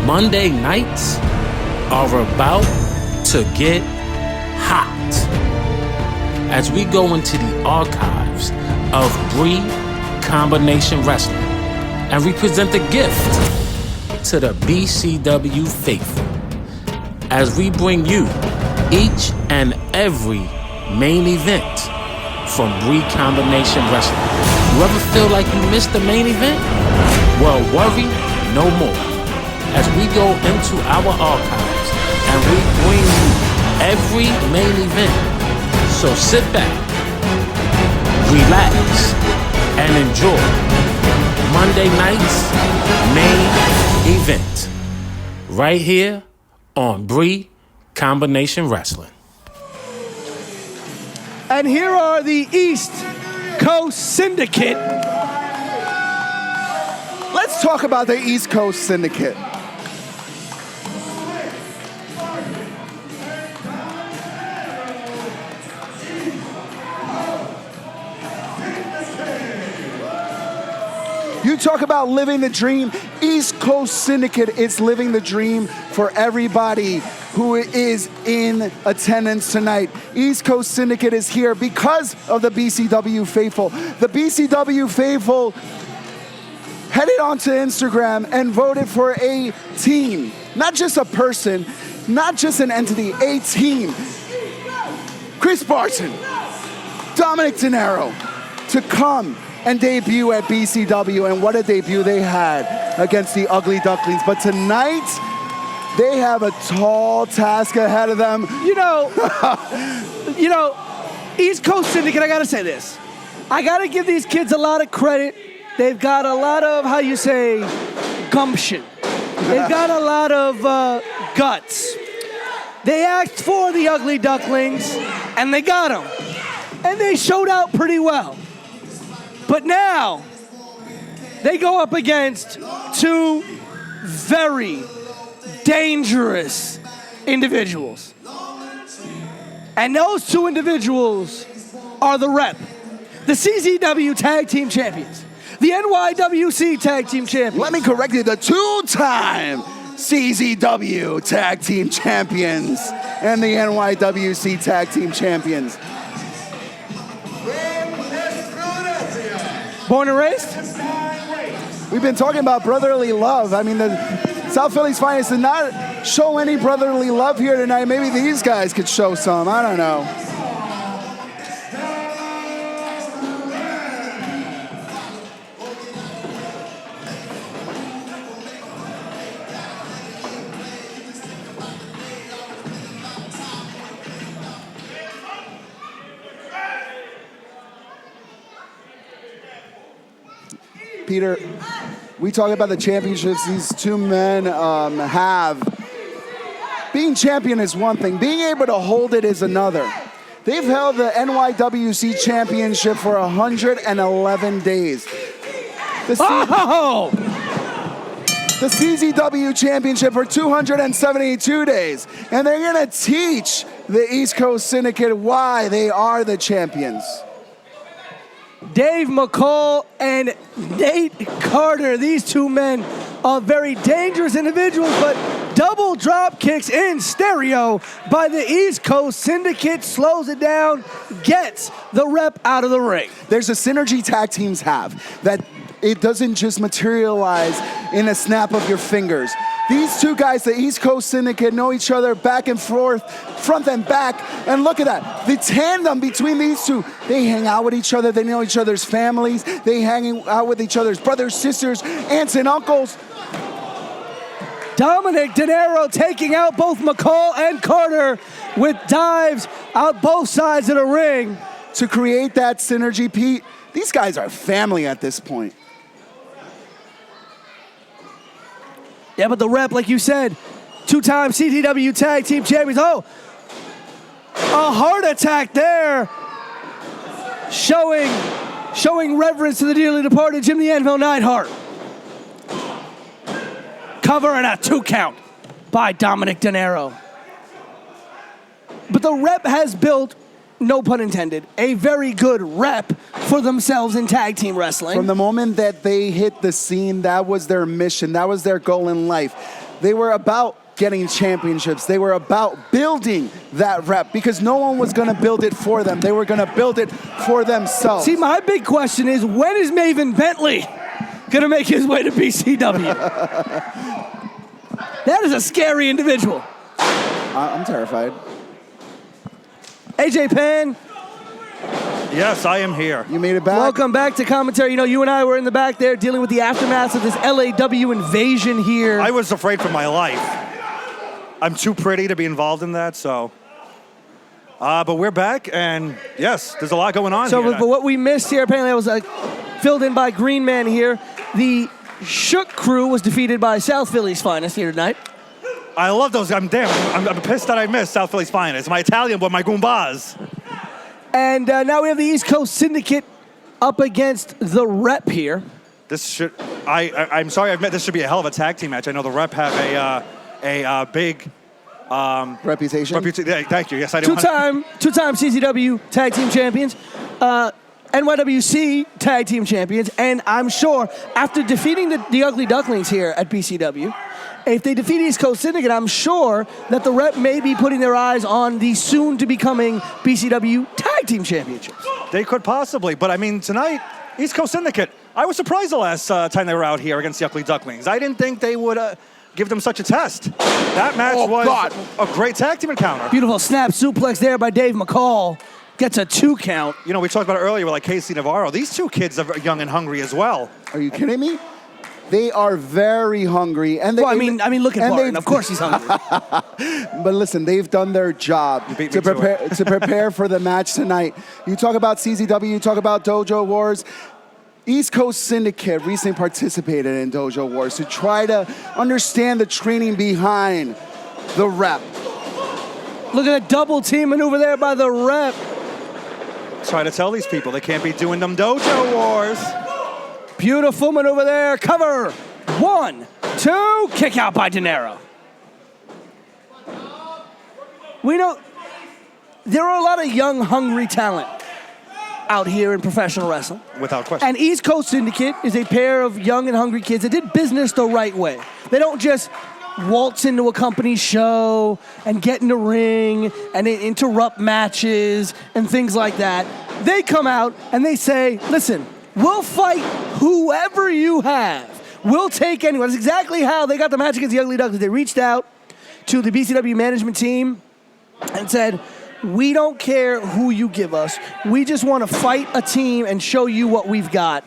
Monday nights are about to get hot as we go into the archives of BriiCombination Wrestling and we present the gift to the BCW Faithful as we bring you each and every main event from BriiCombination Wrestling. You ever feel like you missed the main event? Well, worry no more as we go into our archives and we bring you every main event. So sit back, relax, and enjoy Monday night's main event right here on BriiCombination Wrestling. And here are the East Coast Syndicate. Let's talk about the East Coast Syndicate. You talk about living the dream. East Coast Syndicate is living the dream for everybody who is in attendance tonight. East Coast Syndicate is here because of the BCW Faithful. The BCW Faithful headed onto Instagram and voted for a team. Not just a person, not just an entity, a team. Chris Barton, Dominick Denaro to come and debut at BCW, and what a debut they had against the Ugly Ducklings. But tonight, they have a tall task ahead of them. You know, East Coast Syndicate, I gotta say this. I gotta give these kids a lot of credit. They've got a lot of, how you say, gumption. They've got a lot of guts. They asked for the Ugly Ducklings, and they got them. And they showed out pretty well. But now, they go up against two very dangerous individuals. And those two individuals are the rep, the CZW Tag Team Champions, the NYWC Tag Team Champions. Let me correct you, the two-time CZW Tag Team Champions and the NYWC Tag Team Champions. Born and raised? We've been talking about brotherly love. I mean, the South Philly's Finest did not show any brotherly love here tonight. Maybe these guys could show some. I don't know. Peter, we talk about the championships these two men have. Being champion is one thing. Being able to hold it is another. They've held the NYWC Championship for 111 days. The CZW Championship for 272 days. And they're going to teach the East Coast Syndicate why they are the champions. Dave McCall and Nate Carter, these two men are very dangerous individuals, but double drop kicks in stereo by the East Coast Syndicate slows it down, gets the rep out of the ring. There's a synergy tag teams have that it doesn't just materialize in a snap of your fingers. These two guys, the East Coast Syndicate, know each other back and forth, front and back. And look at that. The tandem between these two, they hang out with each other. They know each other's families. They hang out with each other's brothers, sisters, aunts, and uncles. Dominick Denaro taking out both McCall and Carter with dives out both sides of the ring. To create that synergy, Pete, these guys are family at this point. Yeah, but the rep, like you said, two-time CZW Tag Team Champions. Oh, a heart attack there. Showing reverence to the dearly departed Jim the Anvil Neidhart. Cover and a 2 count by Dominick Denaro. But the rep has built, no pun intended, a very good rep for themselves in tag team wrestling. From the moment that they hit the scene, that was their mission. That was their goal in life. They were about getting championships. They were about building that rep because no one was going to build it for them. They were going to build it for themselves. See, my big question is, when is Maven Bentley going to make his way to BCW? That is a scary individual. I'm terrified. AJ Penn. Yes, I am here. You made it back? Welcome back to commentary. You know, you and I were in the back there dealing with the aftermath of this LAW invasion here. I was afraid for my life. I'm too pretty to be involved in that, so. But we're back, and yes, there's a lot going on here. But what we missed here, apparently, was filled in by Green Man here. The Shook crew was defeated by South Philly's finest here tonight. I love those. I'm pissed that I missed South Philly's finest. My Italian boy, my Goombas. And now we have the East Coast Syndicate up against the Rep here. This should. I'm sorry. This should be a hell of a tag team match. I know the Rep have a big reputation. Thank you. Yes, I do. Two-time CZW Tag Team Champions, NYWC Tag Team Champions, and I'm sure after defeating the Ugly Ducklings here at BCW, if they defeat East Coast Syndicate, I'm sure that the Rep may be putting their eyes on the soon-to-becoming BCW Tag Team Championships. They could possibly, but I mean, tonight, East Coast Syndicate, I was surprised the last time they were out here against the Ugly Ducklings. I didn't think they would give them such a test. That match was a great tag team encounter. Beautiful snap suplex there by Dave McCall. Gets a 2 count. You know, we talked about it earlier with like Casey Navarro. These two kids are young and hungry as well. Are you kidding me? They are very hungry, and I mean, look at Barton. Of course, he's hungry. But listen, they've done their job to prepare for the match tonight. You talk about CZW, you talk about Dojo Wars. East Coast Syndicate recently participated in Dojo Wars to try to understand the training behind the Rep. Look at that double team maneuver there by the Rep. Try to tell these people they can't be doing them Dojo Wars. Beautiful maneuver there. Cover. 1, 2. Kick out by Denaro. We know there are a lot of young, hungry talent out here in professional wrestling. Without question. And East Coast Syndicate is a pair of young and hungry kids that did business the right way. They don't just waltz into a company show and get in the ring and interrupt matches and things like that. They come out and they say, listen, we'll fight whoever you have. We'll take anyone. That's exactly how they got the match against the Ugly Ducklings. They reached out to the BCW management team and said, we don't care who you give us. We just want to fight a team and show you what we've got.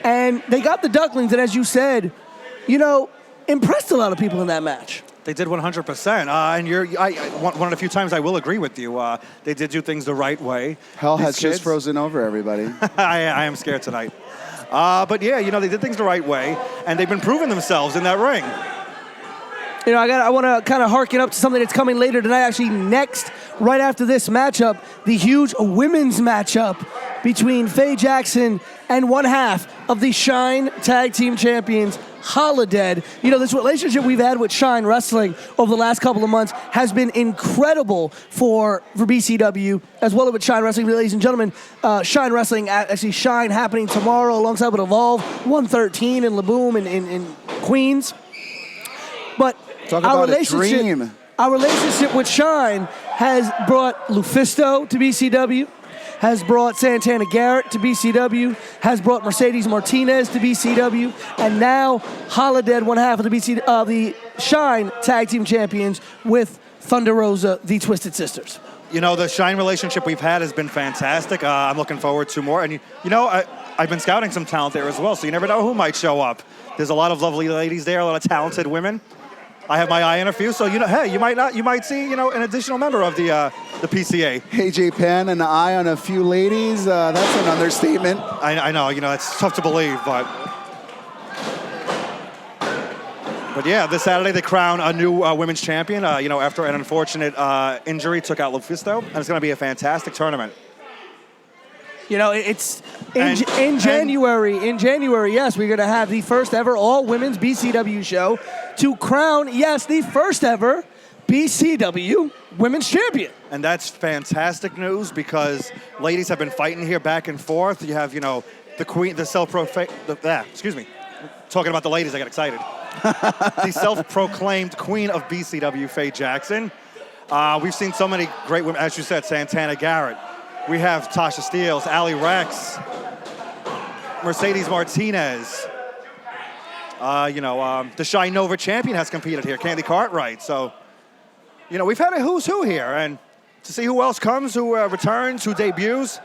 And they got the Ducklings, and as you said, you know, impressed a lot of people in that match. They did 100%. And one of the few times I will agree with you. They did do things the right way. Hell has just frozen over everybody. I am scared tonight. But yeah, you know, they did things the right way, and they've been proving themselves in that ring. You know, I want to kind of harken up to something that's coming later tonight. Actually, next, right after this matchup, the huge women's matchup between Faye Jackson and one half of the Shine Tag Team Champions, Holiday. You know, this relationship we've had with Shine Wrestling over the last couple of months has been incredible for BCW, as well as with Shine Wrestling. Ladies and gentlemen, Shine Wrestling, actually Shine happening tomorrow alongside with Evolve 113 in Laboom in Queens. But our relationship with Shine has brought Lufisto to BCW, has brought Santana Garrett to BCW, has brought Mercedes Martinez to BCW, and now Holiday, one half of the Shine Tag Team Champions with Thunder Rosa, the Twisted Sisters. You know, the Shine relationship we've had has been fantastic. I'm looking forward to more. And, you know, I've been scouting some talent there as well, so you never know who might show up. There's a lot of lovely ladies there, a lot of talented women. I have my eye on a few, so, you know, hey, you might see, you know, an additional member of the PCA. AJ Penn and an eye on a few ladies, that's an understatement. I know, you know, it's tough to believe, but yeah, this Saturday they crown a new women's champion, you know, after an unfortunate injury took out Lufisto, and it's going to be a fantastic tournament. You know, it's in January. In January, yes, we're going to have the first ever all-women's BCW show to crown, yes, the first ever BCW women's champion. And that's fantastic news because ladies have been fighting here back and forth. You have, you know, the queen, the Talking about the ladies, I got excited. The self-proclaimed queen of BCW, Faye Jackson. We've seen so many great women, as you said, Santana Garrett. We have Tasha Steeles, Allie Rex, Mercedes Martinez. The Shy Nova champion has competed here, Candy Cartwright. So, we've had a who's who here. And to see who else comes, who returns, who debuts,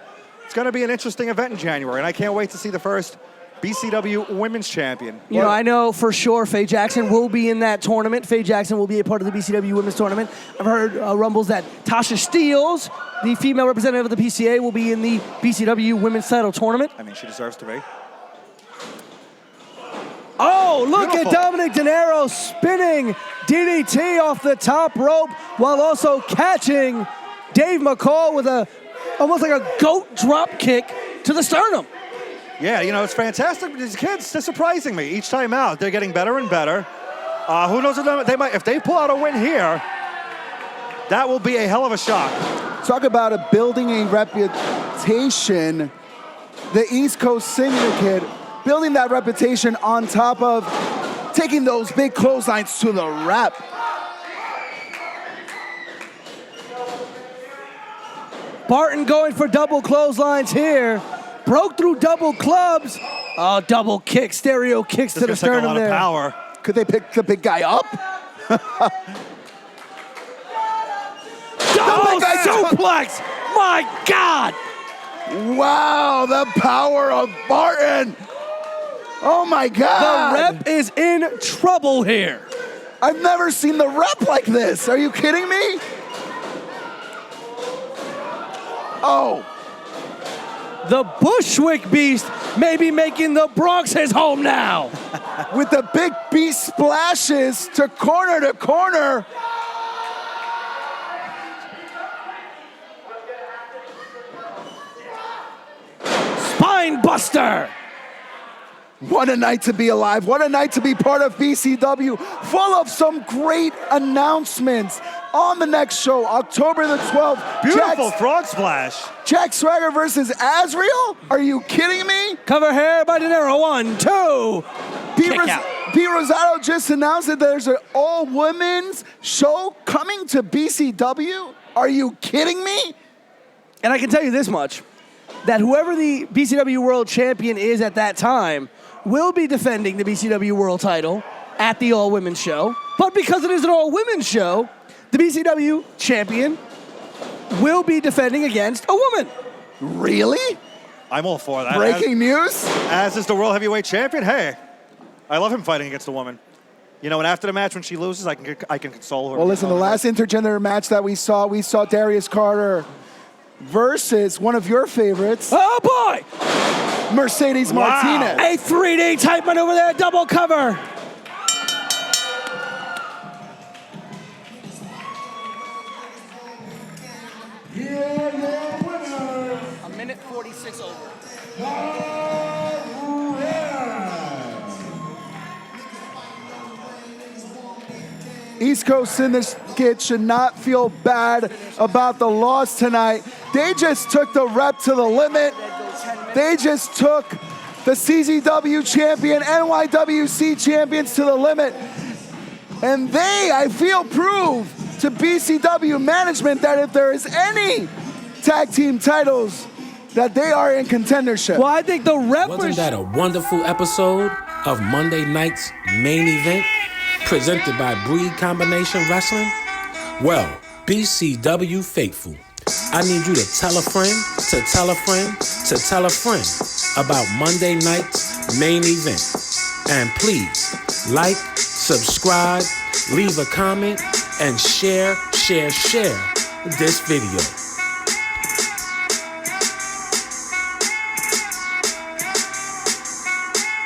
it's going to be an interesting event in January. And I can't wait to see the first BCW Women's Champion. I know for sure Faye Jackson will be in that tournament. Faye Jackson will be a part of the BCW Women's Tournament. I've heard rumbles that Tasha Steeles, the female representative of the PCA, will be in the BCW Women's Title Tournament. I mean, she deserves to be. Oh, look Beautiful. at Dominick Denaro spinning DDT off the top rope while also catching Dave McCall with almost like a goat drop kick to the sternum. Yeah, it's fantastic. These kids, they're surprising me each time out. They're getting better and better. Who knows if they might, if they pull out a win here, that will be a hell of a shock. Talk about a building a reputation. The East Coast Syndicate building that reputation on top of taking those big clotheslines to the rep. Barton going for double clotheslines here. Broke through double clubs. Oh, double kick, stereo kicks to the sternum take a lot there. of power. Could they pick the big guy up? Oh, suplex! My God! Wow, the power of Barton. Oh my God. The rep is in trouble here. I've never seen the rep like this. Are you kidding me? Oh. The Bushwick Beast may be making the Bronx his home now. With the big beast splashes to corner. Spine buster. What a night to be alive. What a night to be part of BCW. Full of some great announcements. On the next show, October the 12th. Beautiful frog splash. Jack Swagger versus Azriel? Are you kidding me? Cover hair by Denaro. 1, 2. Pete Rosado just announced that there's an all-women's show coming to BCW. Are you kidding me? And I can tell you this much, that whoever the BCW World Champion is at that time will be defending the BCW World title at the all-women's show. But because it is an all-women's show, the BCW Champion will be defending against a woman. Really? I'm all for that. Breaking news? As is the World Heavyweight Champion, hey, I love him fighting against a woman. And after the match when she loses, I can console her. Well, listen, the last intergender match that we saw Darius Carter versus one of your favorites. Oh, boy! Mercedes Martinez. A 3D type maneuver there, double cover. A minute 46 over. East Coast Syndicate should not feel bad about the loss tonight. They just took the rep to the limit. They just took the CZW champion, NYWC champions to the limit. And they, I feel, prove to BCW management that if there is any tag team titles, that they are in contendership. Well, I think the rep Wasn't that a wonderful episode of Monday night's main event presented by BriiCombination Wrestling? Well, BCW Faithful, I need you to tell a friend, to tell a friend, to tell a friend about Monday night's main event. And please, like, subscribe, leave a comment, and share this video.